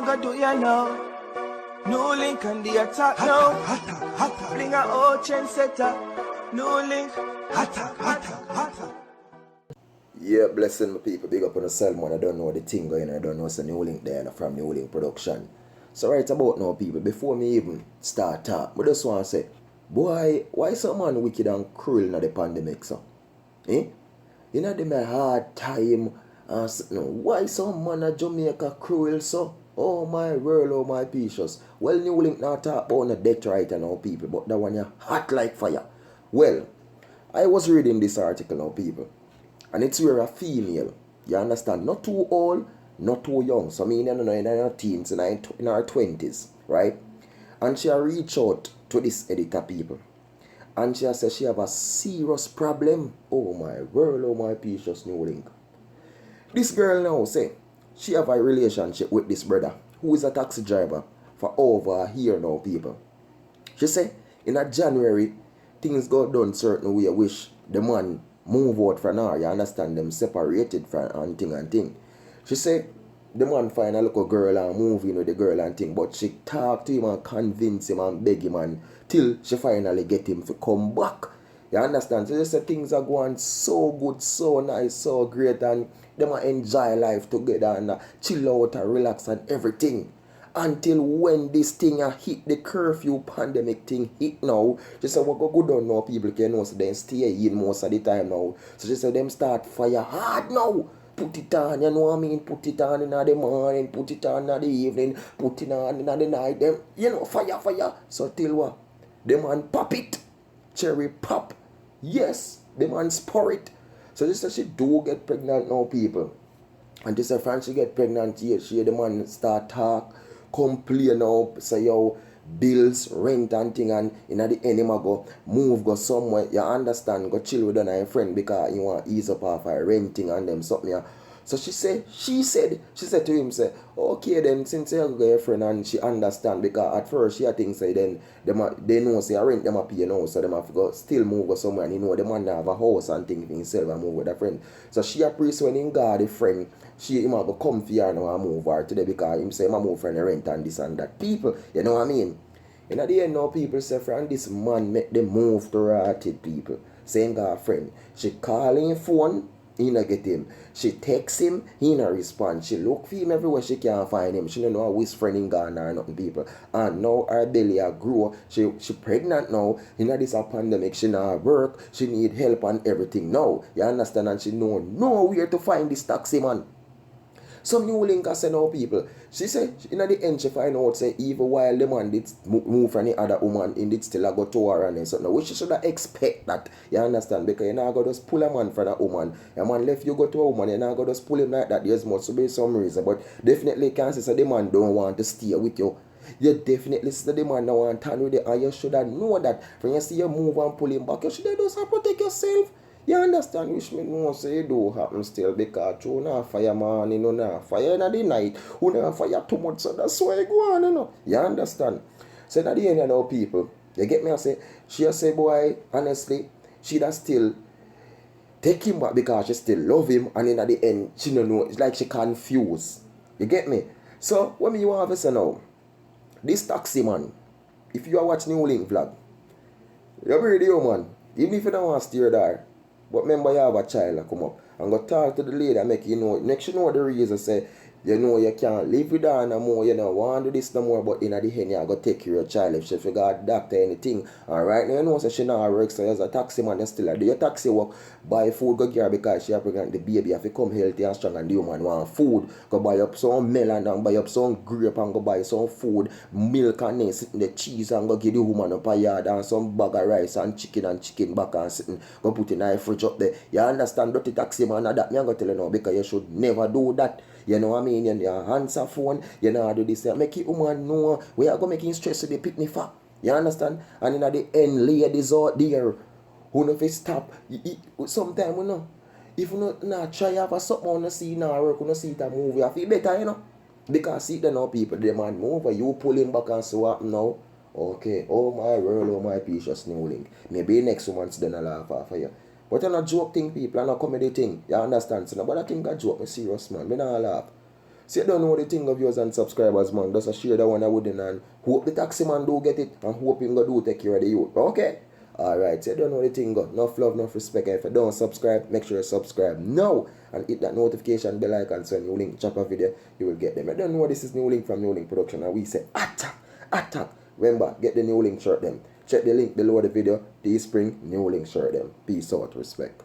want to do you know? New link on the attack now. Bring a old trend setter. New link. Attack. Yeah, blessing my people. Big up on the Salmon. I don't know the thing going on. I don't know it's a New Link there from New Link Production. So right about now, people, before me even start talk, I just want to say, boy, why some man wicked and cruel in the pandemic, so? Eh? You know, them a hard time. Why some man at Jamaica cruel, so? Oh my world, oh my precious. Well, New Link not talk about the death right now, people, but that one you hot like fire. Well, I was reading this article now, people. And it's where a female, you understand, not too old, not too young. So I mean, in her teens, in her 20s, right? And she reached out to this editor, people. And she said she have a serious problem. Oh my world, oh my precious New Link. This girl now say, she have a relationship with this brother, who is a taxi driver, for over a year now, people. She say, in a January, things got done certain way, wish the man move out from her, you understand, them separated from and thing. She say the man find a little girl and move in with the girl and thing, but she talk to him and convince him and beg him and till she finally get him to come back. You understand? So she say things are going so good, so nice, so great, and them enjoy life together and chill out and relax and everything. Until when this thing hit the curfew pandemic thing hit now, she said what go good on now, people can know so they stay in most of the time now. So she said them start fire hard now. Put it on, you know what I mean? Put it on in the morning, put it on in the evening, put it on in the night. Them, you know, fire. So till what? The man pop it. Cherry pop. Yes, the man spur it. So she said she do get pregnant now, people. And this said Fran she get pregnant, yeah, she the man start talk. Complain now, say yo, bills, rent and thing, and in the end him go move, go somewhere, you understand, go chill with a friend because you want ease up off her renting and them something. Yeah. So she said to him, say, okay then, since you have a friend and she understand, because at first she think say then they know say rent them up, you know, so them have to go still move go somewhere and you know the man have a house and thing himself and move with a friend. So she appreciates when him got the friend, she him go come for her now and move her today because him say him move for the rent and this and that. People, you know what I mean? And at the end now people say friend this man make them move to rotted people. Same got a friend. She call him phone. He not get him. She text him, he not respond. She look for him everywhere she can't find him. She don't know how his friend in Ghana or nothing, people. And now her belly a grow. She pregnant now. In this a pandemic, she not work. She need help and everything now. You understand? And she know where to find this taxi man. Some New Link I say now, people. She say in the end she find out say even while the man did move from the other woman, he did still go to her and something. Which you should expect that. You understand? Because you not go just pull a man from that woman. A man left you go to a woman, you not go just pull him like that. There's must be some reason. But definitely can't say so the man don't want to stay with you. You definitely see the man don't want to turn with you, and you should know that when you see you move and pull him back, you should just protect yourself. You understand which me know say you do happen still because you not fire man, you know, not fire in the night, you not fire too much, so that's why you go on, you know. You understand? So at the end, you know, people, you get me? I say, she say, boy, honestly, she does still take him back because she still love him, and then at the end, she don't know, it's like she confused. You get me? So, what me you want to say now? This taxi man, if you are watching New Link vlog, you're ready, man. Even if you don't want to steer there. But remember you have a child that come up and go talk to the lady and make you know the reason say you know you can't live with her no more, you know, want to do this no more, but in the end you go take care of your child if she forgot a doctor anything. And right now you know so she not work, so as a taxi man you still do your taxi work, buy food go give her because she have pregnant the baby have to come healthy and strong and the woman want food. Go buy up some melon and buy up some grape and go buy some food, milk and then sitting the cheese and go give the woman up a yard and some bag of rice and chicken back and sitting go put in a fridge up there. You understand dirty taxi man and that me I go tell you now because you should never do that. You know what I mean? You answer phone, you know how to do this. Make your woman know where you go making stress to the picnic for. You understand? And in the end, ladies out there who know if you stop, sometimes you know, if you not try have a something on the see now work, you know see it a move, you feel better, you know. Because see the now people, the man move, you pull him back and so what now. Okay, oh my world, oh my precious New Link. Maybe next month's then I'll laugh off of you. But you're not joke thing, people, and not comedy thing. You understand? So nobody think I joke, me serious man. Me not laugh. So you don't know the thing of yours and subscribers, man. Just a share that one I wouldn't, and hope the taxi man do get it, and hope him go do take care of the youth. Okay? Alright, so you don't know the thing, go. Enough love, enough respect. And if you don't subscribe, make sure you subscribe now and hit that notification bell icon so when New Link drop a video, you will get them. I don't know this is New Link from New Link Production, and we say attack, attack. Remember, get the New Link shirt them. Check the link below the video. Teespring, New Link shirt them. Peace out, respect.